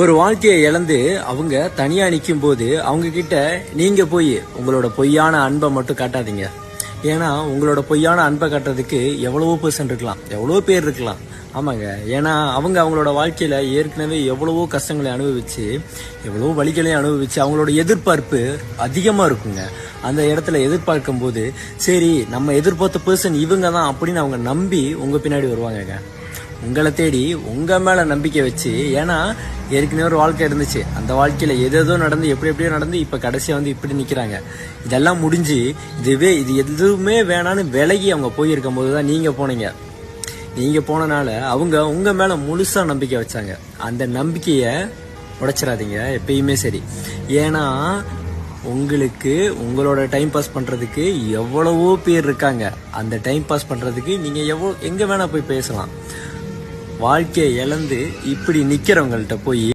ஒரு வாழ்க்கையை இழந்து அவங்க தனியா நிற்கும் போது அவங்க கிட்ட நீங்க போய் உங்களோட பொய்யான அன்பை மட்டும் காட்டாதீங்க. ஏன்னா உங்களோட பொய்யான அன்பை காட்டுறதுக்கு எவ்வளவோ பர்சன்ட் இருக்கலாம், எவ்வளவோ பேர் இருக்கலாம். ஆமாங்க, ஏன்னா அவங்களோட வாழ்க்கையில ஏற்கனவே எவ்வளவோ கஷ்டங்களை அனுபவிச்சு, எவ்வளவோ வழிகளையும் அனுபவிச்சு அவங்களோட எதிர்பார்ப்பு அதிகமா இருக்குங்க. அந்த இடத்துல எதிர்பார்க்கும் போது சரி நம்ம எதிர்பார்த்த பர்சன் இவங்க தான் அப்படின்னு அவங்க நம்பி உங்க பின்னாடி வருவாங்க, உங்களை தேடி உங்க மேல நம்பிக்கை வச்சு. ஏன்னா ஏற்கனவே ஒரு வாழ்க்கை இருந்துச்சு, அந்த வாழ்க்கையில எதோ நடந்து எப்படியோ நடந்து இப்ப கடைசியா இப்படி நிக்கிறாங்க. இதெல்லாம் முடிஞ்சு இது எதுவுமே வேணான்னு விலகி அவங்க போயிருக்கும் போதுதான் நீங்க போனீங்க. நீங்க போனனால அவங்க உங்க மேல முழுசா நம்பிக்கை வச்சாங்க. அந்த நம்பிக்கைய உடைச்சிடாதீங்க எப்பயுமே சரி. ஏன்னா உங்களுக்கு உங்களோட டைம் பாஸ் பண்றதுக்கு எவ்வளவோ பேர் இருக்காங்க. அந்த டைம் பாஸ் பண்றதுக்கு நீங்க எங்க வேணா போய் பேசலாம். வாழ்க்கையை இழந்து இப்படி நிக்கிறவங்கள்ட்ட போய்